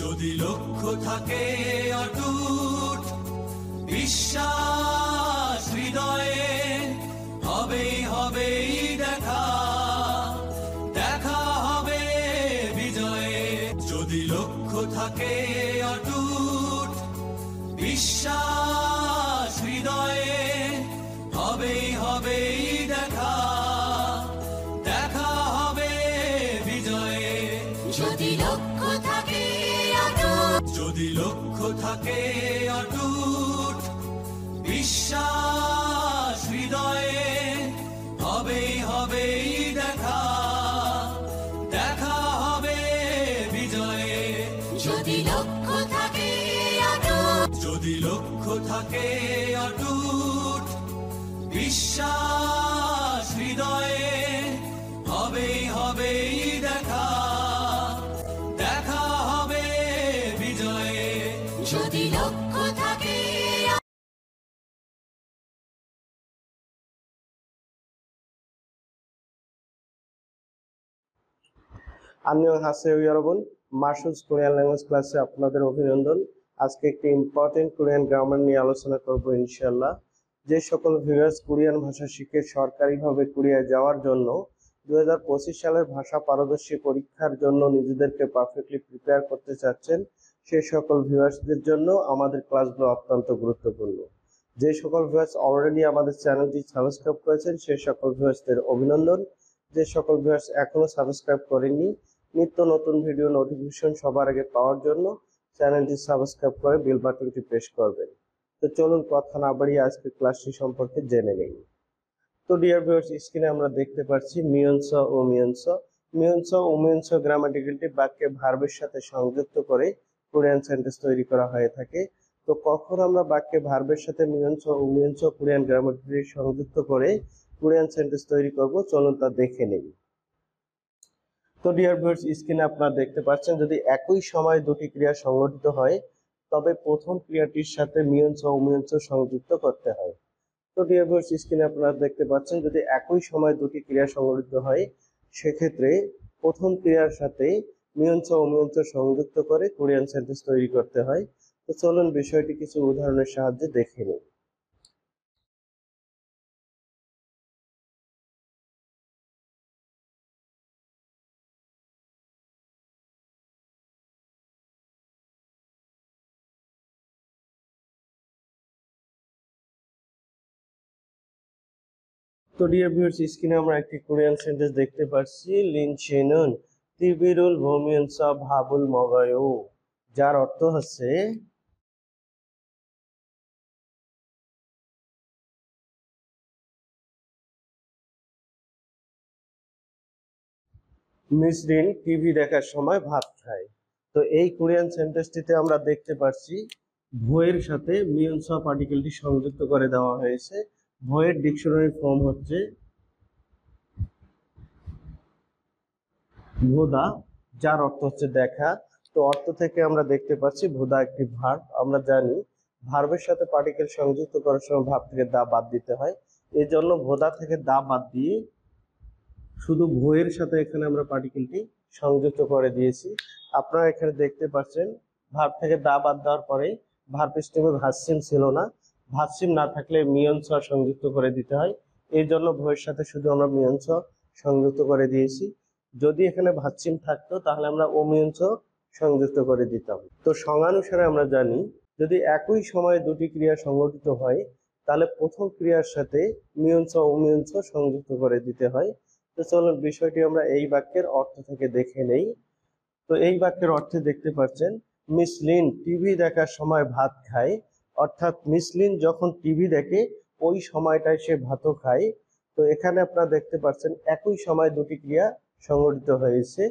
যদি লক্ষ্য থাকে অটুট বিশ্বাস হৃদয়ে, হবেই হবেই দেখা, দেখা হবে বিজয়ে। যদি লক্ষ্য থাকে অটুট বিশ্বাস হৃদয়ে, হবেই হবেই দেখা, দেখা হবে বিজয়ে। যদি লক্ষ্য থাকে অটুট, যদি লক্ষ্য থাকে অটুট বিশ্বাস হৃদয়ে, হবেই হবেই দেখা, দেখা হবে বিজয়ে। যদি লক্ষ্য থাকে অটুট, যদি লক্ষ্য থাকে অটুট বিশ্বাস হৃদয়ে, হবেই হবেই দেখা, দেখা হবে বিজয়ে। যদি লক্ষ্য থাকে 안녕하세요 여러분, মার্শালস কোরিয়ান ল্যাঙ্গুয়েজ ক্লাসে আপনাদের অভিনন্দন। আজকে একটি ইম্পর্টেন্ট কোরিয়ান গ্রামার নিয়ে আলোচনা করব ইনশাআল্লাহ। যে সকল ভিউয়ার্স কোরিয়ান ভাষা শিখে সরকারিভাবে কোরিয়ায় যাওয়ার জন্য 2025 সালের ভাষা পারদর্শী পরীক্ষার জন্য নিজেদেরকে পারফেক্টলি প্রিপেয়ার করতে চাচ্ছেন, সেই সকল ভিউয়ার্সদের জন্য আমাদের ক্লাসগুলো অত্যন্ত গুরুত্বপূর্ণ। যে সকল ভিউয়ার্স অলরেডি আমাদের চ্যানেলটি সাবস্ক্রাইব করেছেন সেই সকল ভিউয়ার্সদের অভিনন্দন। যে সকল ভিউয়ার্স এখনো সাবস্ক্রাইব করেননি, নিত্য নতুন ভিডিও নোটিফিকেশন সবার আগে পাওয়ার জন্য চ্যানেলটি সাবস্ক্রাইব করে বেল বাটনটি প্রেস করবেন। তো চলুন কথা না বাড়িয়ে আজকে ক্লাসটি সম্পর্কে জেনে নেই। তো ডিয়ার ভিউয়ার্স, স্ক্রিনে আমরা দেখতে পাচ্ছি মিয়নস ও মিয়নস। মিয়নস ও মিয়নস গ্রামাটিক্যালটি বাক্যে ভার্বের সাথে সংযুক্ত করে কোরিয়ান সেন্টেন্স তৈরি করা হয়ে থাকে। তো কখন আমরা বাক্যে ভার্বের সাথে মিয়নস ও মিয়নস কোরিয়ান গ্রামাটিক্যালটি সংযুক্ত করে কোরিয়ান সেন্টেন্স তৈরি করব, চলুন তা দেখে নেই। তো ডিয়ার ভিউয়ার্স, স্ক্রিনে আপনারা দেখতে পাচ্ছেন যদি একই সময় দুটি ক্রিয়া সংঘটিত হয় তবে প্রথম ক্রিয়াটির সাথে মিয়নস ও মিয়নস সংযুক্ত করতে হয়। তো ডিয়ার ভিউয়ার্স, স্ক্রিনে আপনারা দেখতে পাচ্ছেন যদি একই সময় দুটি ক্রিয়া সংঘটিত হয় সেক্ষেত্রে প্রথম ক্রিয়ার সাথে মিয়নস ও মিয়নস সংযুক্ত করে কোরিয়ান সেন্টেন্স তৈরি করতে হয়। তো চলুন বিষয়টি কিছু উদাহরণের সাহায্যে দেখে নিই। তো ডিয়ার ভিউয়ার্স, স্ক্রিনে আমরা একটি কোরিয়ান সেন্টেন্স দেখতে পাচ্ছি, লিনচেনুন তিবিরুল ভমিয়নসা ভাবুল মগায়ো, যার অর্থ হচ্ছে মিস রিন টিভি দেখার সময় ভাত খায়। তো এই কোরিয়ান সেন্টেন্সটিতে আমরা দেখতে পাচ্ছি ভয়ের সাথে মিয়নসা পার্টিকেলটি সংযুক্ত করে দেওয়া হয়েছে। ভয়ের ডিকশনারি ফর্ম হচ্ছে ভোদা, যার অর্থ হচ্ছে দেখা। তো অর্থ থেকে আমরা দেখতে পাচ্ছি ভোদা একটি ভার্ব। আমরা জানি ভার্বের সাথে পার্টিকেল সংযুক্ত করার সময় ভার্ব থেকে দা বাদ দিতে হয়, এই জন্য ভোদা থেকে দা বাদ দিয়ে শুধু ভয়ের সাথে এখানে আমরা পার্টিকেলটি সংযুক্ত করে দিয়েছি। আপনারা এখানে দেখতে পাচ্ছেন ভার্ব থেকে দা বাদ দেওয়ার পরে ভার্ব স্টেমে ভার্বসিম ছিল না, ভার্বসিম না থাকলে মিয়নস সংযুক্ত করে দিতে হয়, এই জন্য ভয়ের সাথে শুধু আমরা মিয়নস সংযুক্ত করে দিয়েছি। যদি এখানে ভার্বসিম থাকতো তাহলে আমরা অমিয়নস সংযুক্ত করে দিতাম। তো সংজ্ঞানুসারে আমরা জানি যদি একই সময়ে দুটি ক্রিয়া সংঘটিত হয় তাহলে প্রথম ক্রিয়ার সাথে মিয়নস ও অমিয়নস সংযুক্ত করে দিতে হয়। তো চলুন বিষয়টি আমরা এই বাক্যের অর্থ থেকে দেখে নেই। তো এই বাক্যের অর্থে দেখতে পাচ্ছেন মিস লিন টিভি দেখার সময় ভাত খায়, অর্থাৎ মিস লিন যখন টিভি দেখে ওই সময়টায় সে ভাতও খায়। তো এখানে আপনারা দেখতে পাচ্ছেন একই সময় দুটি ক্রিয়া সংঘটিত হয়েছে,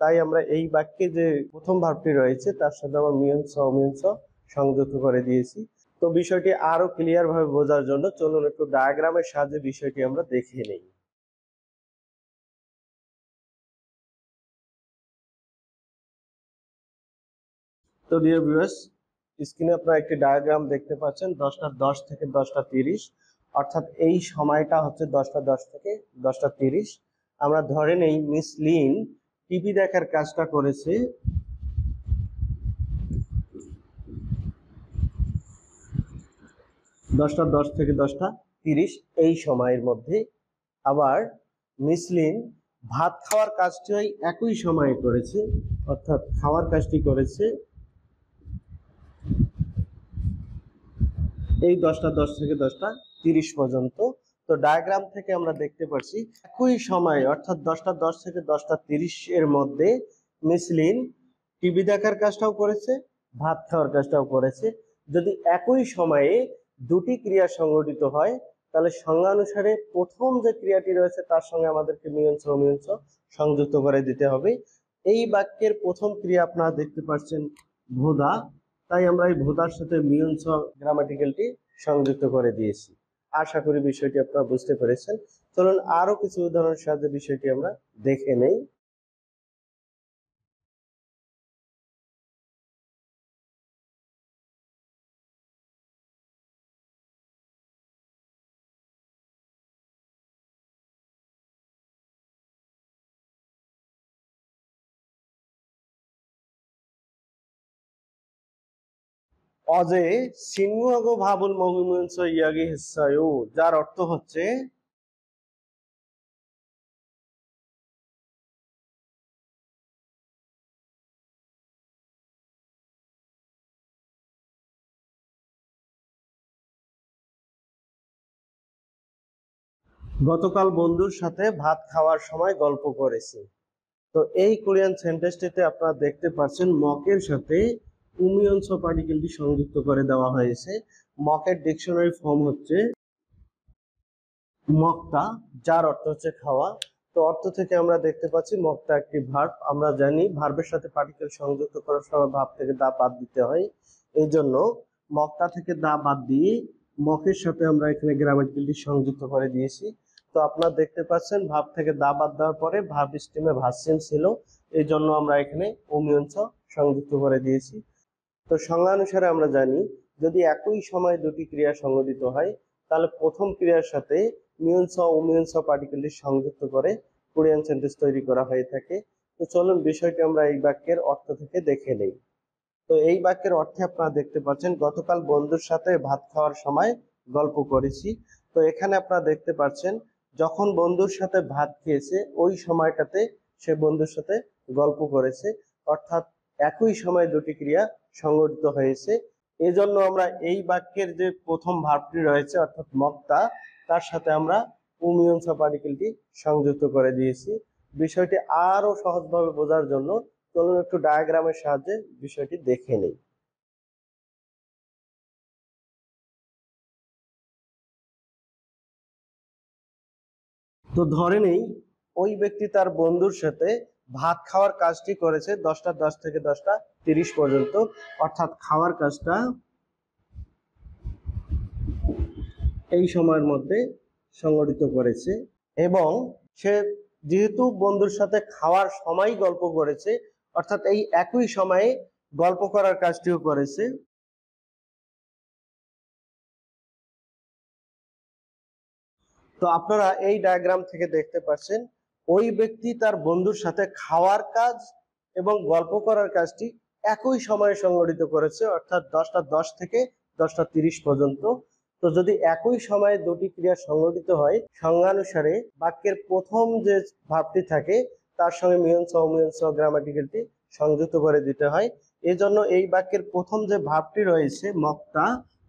তাই আমরা এই বাক্যে যে প্রথম ভার্বটি রয়েছে তার সাথে আমরা মিয়নস ও অমিয়নস সংযুক্ত করে দিয়েছি। তো বিষয়টি আরো ক্লিয়ার ভাবে বোঝার জন্য চলুন একটু ডায়াগ্রামের সাহায্যে বিষয়টি আমরা দেখে নেই। তো ডিয়ার ভিউয়ার্স, স্ক্রিনে আপনারা একটি ডায়াগ্রাম দেখতে পাচ্ছেন 10টা 10 থেকে 10টা 30, অর্থাৎ এই সময়টা হচ্ছে 10টা 10 থেকে 10টা 30। আমরা ধরে নেই মিস লিন টিভি দেখার কাজটা করেছে 10টা 10 থেকে 10টা 30 এই সময়ের মধ্যে। আবার মিসলিন ভাত খাওয়ার কাজটি ওই একই সময়ে করেছে, অর্থাৎ খাওয়ার কাজটি করেছে এই 10টা 10 থেকে 10টা 30 পর্যন্ত। তো ডায়াগ্রাম থেকে আমরা দেখতে পাচ্ছি একই সময়ে অর্থাৎ 10টা 10 থেকে 10টা 30 এর মধ্যে মিসলিন টিভি দেখার কাজটাও করেছে, ভাত খাওয়ার কাজটাও করেছে। যদি একই সময়ে দুটি ক্রিয়া সংঘটিত হয় তাহলে সংজ্ঞানুসারে প্রথম যে ক্রিয়াটি রয়েছে তার সঙ্গে আমাদেরকে মিয়ঞ্চ অমিয়ঞ্চ সংযুক্ত করে দিতে হবে। এই বাক্যের প্রথম ক্রিয়া আপনারা দেখতে পাচ্ছেন ভোদা, তাই আমরা এই ভোদার সাথে মিয়ঞ্চ গ্রামাটিক্যালটি সংযুক্ত করে দিয়েছি। আশা করি বিষয়টি আপনারা বুঝতে পেরেছেন। চলুন আরো কিছু উদাহরণের সাহায্যে বিষয়টি আমরা দেখে নেই। অজে সিংহগো ভাবুল মহিমঞ্চ ইয়াগি হিসায়ু, যার অর্থ হচ্ছে গতকাল বন্ধুর সাথে ভাত খাওয়ার সময় গল্প করেছি। তো এই কোরিয়ান সেন্টেন্সটিতে আপনারা দেখতে পাচ্ছেন মকের সাথে উমিয়ঞ্চ পার্টিকেলটি সংযুক্ত করে দেওয়া হয়েছে। মকের ডিকশনারি ফর্ম হচ্ছে মকটা, যার অর্থ হচ্ছে খাওয়া। তো অর্থ থেকে আমরা দেখতে পাচ্ছি মকটা একটি ভার্ব। আমরা জানি ভার্বের সাথে পার্টিকেল সংযুক্ত করার সময় ভার্ব থেকে দা বাদ দিতে হয়, এই জন্য মকটা থেকে দা বাদ দিয়ে মকের সাথে আমরা এখানে গ্রামাটিক্যালটি সংযুক্ত করে দিয়েছি। তো আপনারা দেখতে পাচ্ছেন ভার্ব থেকে দা বাদ দেওয়ার পরে ভার্ব স্টেমে ভার্সেন ছিল, এই জন্য আমরা এখানে অমিয়ঞ্চ সংযুক্ত করে দিয়েছি। তো সংজ্ঞানুসারে আমরা জানি যদি একই সময় দুটি ক্রিয়া সংঘটিত হয় তাহলে প্রথম ক্রিয়ার সাথে মিয়ঞ্চ অমিয়ঞ্চ পার্টিকেলটি সংযুক্ত করে কোরিয়ান সেন্টেন্স তৈরি করা হয়ে থাকে। তো চলুন বিষয়টি আমরা এই বাক্যের অর্থ থেকে দেখে নেই। তো এই বাক্যের অর্থে আপনারা দেখতে পাচ্ছেন গতকাল বন্ধুর সাথে ভাত খাওয়ার সময় গল্প করেছি। তো এখানে আপনারা দেখতে পাচ্ছেন যখন বন্ধুর সাথে ভাত খেয়েছে ওই সময়টাতে সে বন্ধুর সাথে গল্প করেছে, অর্থাৎ একই সময় দুটি ক্রিয়া সংঘটিত হয়েছে। এজন্য আমরা এই বাক্যের যে প্রথম ভার্বটি রয়েছে অর্থাৎ মক্তা, তার সাথে আমরা উমিয়ঞ্চ পার্টিকেলটি সংযুক্ত করে দিয়েছি। বিষয়টি আরো সহজভাবে বোঝার জন্য চলুন একটু ডায়াগ্রামের সাহায্যে বিষয়টি দেখে নেই। তো ধরে নেই ওই ব্যক্তি তার বন্ধুর সাথে ভাত খাওয়ার কাজটি করেছে 10টা 10 থেকে 10টা 30 পর্যন্ত, অর্থাৎ খাওয়ার কাজটা এই সময়ের মধ্যে সংগঠিত করেছে। এবং সে যেহেতু বন্ধুর সাথে খাওয়ার সময় গল্প করেছে অর্থাৎ এই একই সময়ে গল্প করার কাজটিও করেছে। তো আপনারা এই ডায়াগ্রাম থেকে দেখতে পাচ্ছেন ওই ব্যক্তি তার বন্ধুর সাথে খাওয়ার কাজ এবং গল্প করার কাজটি একই সময়ে সংগঠিত করেছে, অর্থাৎ 10টা 10 থেকে 10টা 30 পর্যন্ত। তো যদি একই সময়ে দুটি ক্রিয়া সংগঠিত হয় সংজ্ঞানুসারে বাক্যের প্রথম যে ভাবটি থাকে তার সঙ্গে মিয়ঞ্চ অমিয়ঞ্চ গ্রামাটিক্যালটি সংযুক্ত করে দিতে হয়। এজন্য এই বাক্যের প্রথম যে ভাবটি রয়েছে মক্তা,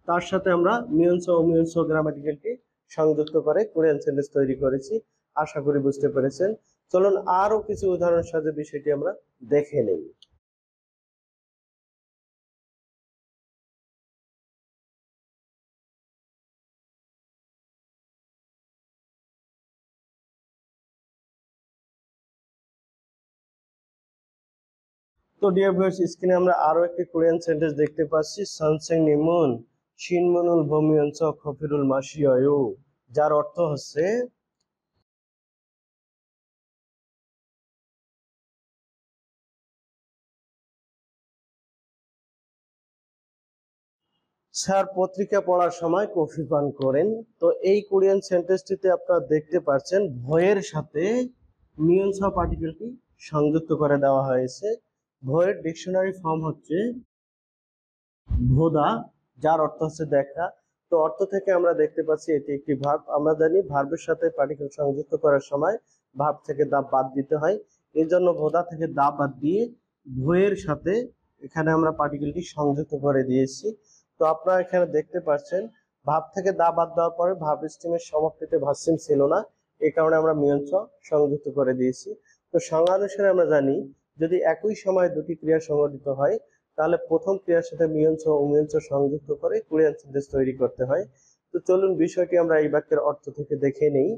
তার সাথে আমরা মিয়ঞ্চ অমিয়ঞ্চ গ্রামাটিক্যালটি সংযুক্ত করে কোরিয়ান সেন্টেন্স তৈরি করেছি। আশা করি বুঝতে পেরেছেন। চলুন আরো কিছু উদাহরণের সাথে বিষয়টি আমরা দেখে নেই। তো ডিয়ার ভিউয়ার্স, স্ক্রিনে আমরা আরো একটি কোরিয়ান সেন্টেন্স দেখতে পাচ্ছি সানসেং নিমুন শিনমনুল ভমিয়ঞ্চ খফিরুল মাসিয়ু, যার অর্থ হচ্ছে স্যার পত্রিকা পড়ার সময় কফি পান করেন। তো এই কোরিয়ান সেন্টেন্সটিতে আপনারা দেখতে পাচ্ছেন ভয়ের সাথে মিয়ঞ্চ পার্টিকেলটি সংযুক্ত করে দেওয়া হয়েছে। ভয়ের ডিকশনারি ফর্ম হচ্ছে ভোদা, যার অর্থ হচ্ছে দেখা। তো তো অর্থ থেকে আমরা দেখতে পাচ্ছি এটি একটি ভার্ব। আমরা জানি ভার্বের সাথে পার্টিকেল সংযুক্ত করার সময় ভার্ব থেকে দা বাদ দিতে হয়, এই জন্য ভোদা থেকে দা বাদ দিয়ে ভয়ের সাথে এখানে আমরা পার্টিকেলটি সংযুক্ত করে দিয়েছি। তো আপনারা এখানে দেখতে পাচ্ছেন ভার্ব থেকে দা বাদ দেওয়ার পরে ভার্ব স্ট্রিমের সমাপ্তিতে ভার্সিম ছিল না, এই কারণে আমরা মিয়ঞ্চ সংযুক্ত করে দিয়েছি। তো সংজ্ঞানুসারে আমরা জানি যদি একই সময়ে দুটি ক্রিয়া সংঘটিত হয় তাহলে প্রথম ক্রিয়ার সাথে মিয়ঞ্চ ও উমিয়ঞ্চ সংযুক্ত করে কোরিয়ান সেন্টেন্স তৈরি করতে হয়। তো চলুন বিষয়টি আমরা এই বাক্যের অর্থ থেকে দেখে নেই।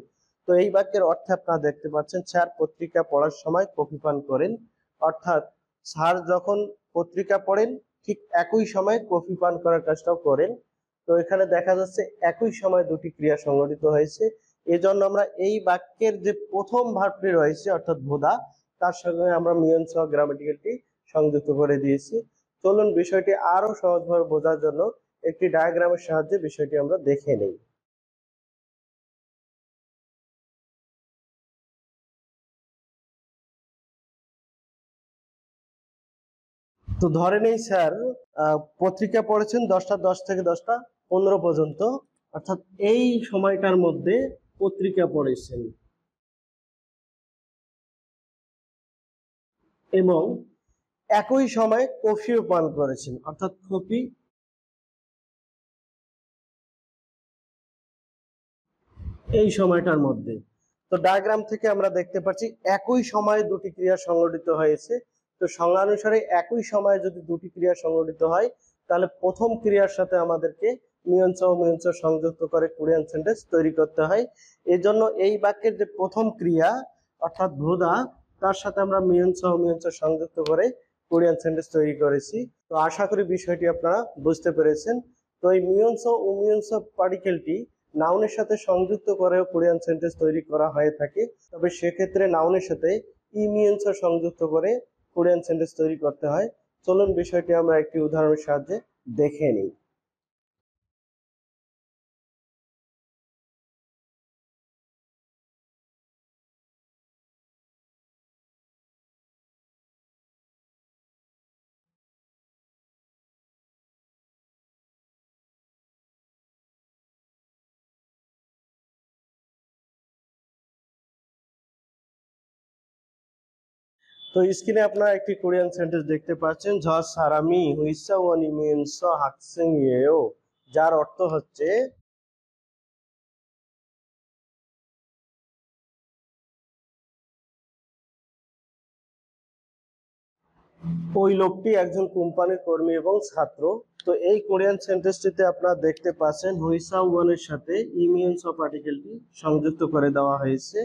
তো এই বাক্যের অর্থে আপনারা দেখতে পাচ্ছেন স্যার পত্রিকা পড়ার সময় কফি পান করেন, অর্থাৎ স্যার যখন পত্রিকা পড়েন ঠিক একই সময় কফি পান করার কাজটাও করেন। তো এখানে দেখা যাচ্ছে একই সময় দুটি ক্রিয়া সংঘটিত হয়েছে, এজন্য আমরা এই বাক্যের যে প্রথম ভার্বটি রয়েছে অর্থাৎ ভোদা তার সঙ্গে আমরা মিয়ঞ্চ গ্রামাটিক্যালটি সংযুক্ত করে দিয়েছি। চলুন বিষয়টি আরো সহজভাবে বোঝার জন্য একটি ডায়াগ্রামের সাহায্যে বিষয়টি আমরা দেখে নেই। তো ধরে নেই স্যার পত্রিকা পড়েছেন 10টা 10 থেকে 10টা 15 পর্যন্ত, অর্থাৎ এই সময়টার মধ্যে পত্রিকা পড়েছেন এবং একই সময় কফিও পান করেছেন, অর্থাৎ কফি এই সময়টার মধ্যে। তো ডায়াগ্রাম থেকে আমরা দেখতে পাচ্ছি একই সময়ে দুটি ক্রিয়া সংঘটিত হয়েছে। তো সংজ্ঞানুসারে একই সময়ে যদি দুটি ক্রিয়া সংঘটিত হয় তাহলে প্রথম ক্রিয়ার সাথে আমাদেরকে মিয়ঞ্চ ও মিয়ঞ্চ সংযুক্ত করে কোরিয়ান সেন্টেন্স তৈরি করতে হয়। এই জন্য এই বাক্যের যে প্রথম ক্রিয়া অর্থাৎ ভোদা তার সাথে আমরা মিয়ঞ্চ ও মিয়ঞ্চ সংযুক্ত করে কোরিয়ান সেন্টেন্স তৈরি করেছি। তো আশা করি বিষয়টি আপনারা বুঝতে পেরেছেন। তো এই মিয়ঞ্চ ও মিয়ঞ্চ পার্টিকেলটি নাউনের সাথে সংযুক্ত করেও কোরিয়ান সেন্টেন্স তৈরি করা হয়ে থাকে, তবে সেক্ষেত্রে নাউনের সাথে ইমিয়ঞ্চ সংযুক্ত করে কোরিয়ান সেন্টেন্স তৈরি করতে হয়। চলুন বিষয়টি আমরা একটি উদাহরণের সাহায্যে দেখে নিই। তো স্ক্রিনে আপনারা একটি কোরিয়ান সেন্টেন্স দেখতে পাচ্ছেন ঝ সারামি হুইসা ওয়ানি মিনস হাকসিং ইয়েও, যার অর্থ হচ্ছে ওই লোকটি একজন কোম্পানির কর্মী এবং ছাত্র। তো এই কোরিয়ান সেন্টেন্সটিতে আপনারা দেখতে পাচ্ছেন হুইসা ওয়ানের সাথে ইমিয়ন্স পার্টিকেলটি সংযুক্ত করে দেওয়া হয়েছে।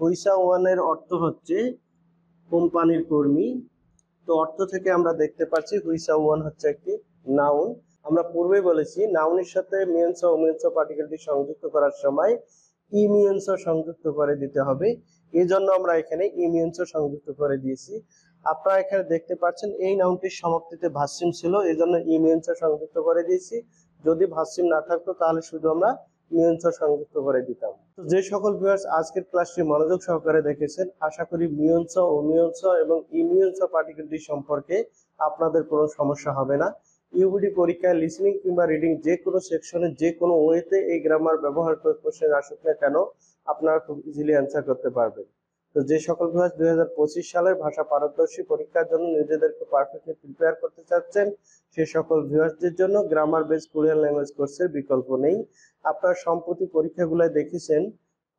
হুইসা ওয়ানের অর্থ হচ্ছে কোম্পানির কর্মী। তো অর্থ থেকে আমরা দেখতে পাচ্ছি হুইসা ওয়ান হচ্ছে একটি নাউন। আমরা পূর্বে বলেছি নাউনের সাথে মিয়ন্স ও উমিয়ন্স পার্টিকেলটি সংযুক্ত করার সময় ইমিয়ন্স সংযুক্ত করে দিতে হবে, এই জন্য আমরা এখানে ইমিয়ন্স সংযুক্ত করে দিয়েছি। আপনারা এখানে দেখতে পাচ্ছেন এই নাউনটির সমাপ্তিতে ভার্সিম ছিল, এই জন্য ইমিয়ন্স সংযুক্ত করে দিয়েছি। যদি ভার্সিম না থাকতো তাহলে শুধু আমরা মিয়ন্স সংযুক্ত করে দিতাম। তো যে সকল ভিউয়ার্স আজকের ক্লাসটি মনোযোগ সহকারে দেখেছেন, আশা করি মিয়ন্স ওমিয়ন্স এবং ইমিয়ন্স পার্টিকেলটি সম্পর্কে আপনাদের কোনো সমস্যা হবে না। ইউবিডি পরীক্ষায় লিসনিং কিংবা রিডিং যে কোনো সেকশনে যে কোনো ওয়েতে এই গ্রামার ব্যবহার করে কোশ্চেন আসুক না কেন আপনারা খুব ইজিলি অ্যান্সার করতে পারবেন। তো যে সকল ভিউয়ার্স 2025 সালের ভাষা পারদর্শী পরীক্ষার জন্য নিজেদেরকে পারফেক্টলি প্রিপেয়ার করতে চাচ্ছেন সে সকল ভিউয়ার্সদের জন্য গ্রামার বেস কোরিয়ান ল্যাঙ্গুয়েজ কোর্সের বিকল্প নেই। আপনারা সম্প্রতি পরীক্ষাগুলোয় দেখেছেন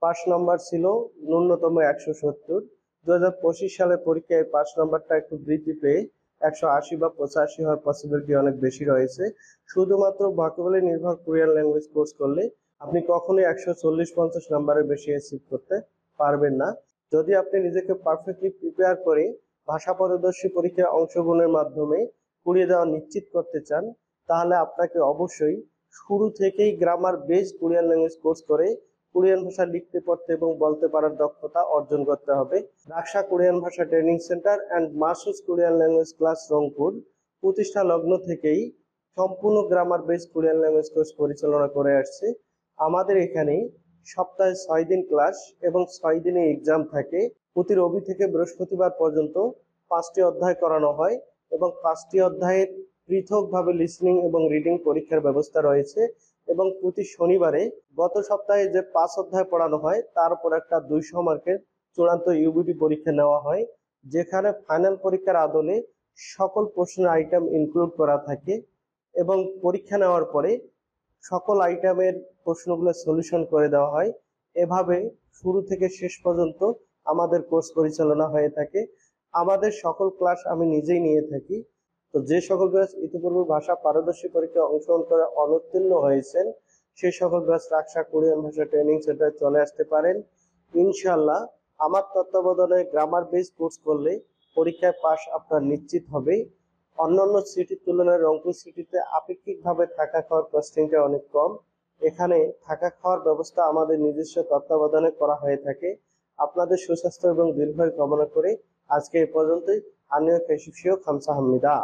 পাস নাম্বার ছিল ন্যূনতম 170। 2025 সালের পরীক্ষায় পাস নাম্বারটা একটু বৃদ্ধি পেয়ে 180 বা 85 হওয়ার পসিবিলিটি অনেক বেশি রয়েছে। শুধুমাত্র ভোকাবুলারি নির্ভর কোরিয়ান ল্যাঙ্গুয়েজ কোর্স করলে আপনি কখনোই 140-50 নাম্বারের বেশি অ্যাচিভ করতে পারবেন না। যদি আপনি নিজেকে পারফেক্টলি প্রিপেয়ার করে ভাষা পারদর্শী পরীক্ষায় অংশগ্রহণের মাধ্যমে কুড়িয়ে দেওয়া নিশ্চিত করতে চান তাহলে আপনাকে অবশ্যই শুরু থেকেই grammar based Korean language course করে কোরিয়ান ভাষা লিখতে পড়তে এবং বলতে পারার দক্ষতা অর্জন করতে হবে। রাকসা কোরিয়ান ভাষা ট্রেনিং সেন্টার অ্যান্ড মাসুস কোরিয়ান ল্যাঙ্গুয়েজ ক্লাস রংপুর প্রতিষ্ঠা লগ্ন থেকেই সম্পূর্ণ grammar based Korean language course পরিচালনা করে আসছে। আমাদের এখানে সপ্তাহে 6 দিন ক্লাস এবং 6 দিনে এক্সাম থাকে। প্রতি রবি থেকে বৃহস্পতিবার পর্যন্ত 5টি অধ্যায় করানো হয় এবং 5টি অধ্যায়ের পৃথকভাবে লিসনিং এবং রিডিং পরীক্ষার ব্যবস্থা রয়েছে এবং প্রতি শনিবারে গত সপ্তাহে যে 5 অধ্যায় পড়ানো হয় তার উপর একটা 200 মার্কের চূড়ান্ত ইউবিটি পরীক্ষা নেওয়া হয়, যেখানে ফাইনাল পরীক্ষার আদলে সকল প্রশ্নের আইটেম ইনক্লুড করা থাকে এবং পরীক্ষা নেওয়ার পরে সকল আইটেমের প্রশ্নগুলো সলিউশন করে দেওয়া হয়। এভাবে শুরু থেকে শেষ পর্যন্ত আমাদের কোর্স পরিচালনা হয়ে থাকে। আমাদের সকল ক্লাস আমি নিজেই নিয়ে থাকি। তো যে সকল ব্যাচ ইতিপূর্বে ভাষা পারদর্শী পরীক্ষায় অংশগ্রহণ করে অনুত্তীর্ণ হয়েছেন, সেই সকল ব্যাচ রাকসা কোরিয়ান ভাষা ট্রেনিং সেন্টারে চলে আসতে পারেন। ইনশাআল্লাহ আমার তত্ত্বাবধানে গ্রামার বেস কোর্স করলে পরীক্ষায় পাস আপনার নিশ্চিত হবে। অন্যান্য সিটির তুলনায় রংপুর সিটিতে আপেক্ষিকভাবে থাকা খাওয়ার কস্টিংটা অনেক কম। এখানে থাকা খাওয়ার ব্যবস্থা আমাদের নিজস্ব তত্ত্বাবধানে করা হয়ে থাকে। আপনাদের সুস্বাস্থ্য এবং দীর্ঘায়ু কামনা করে আজকে এই পর্যন্তই। আনিও কেশিফিও খামসাহাম্মিদা।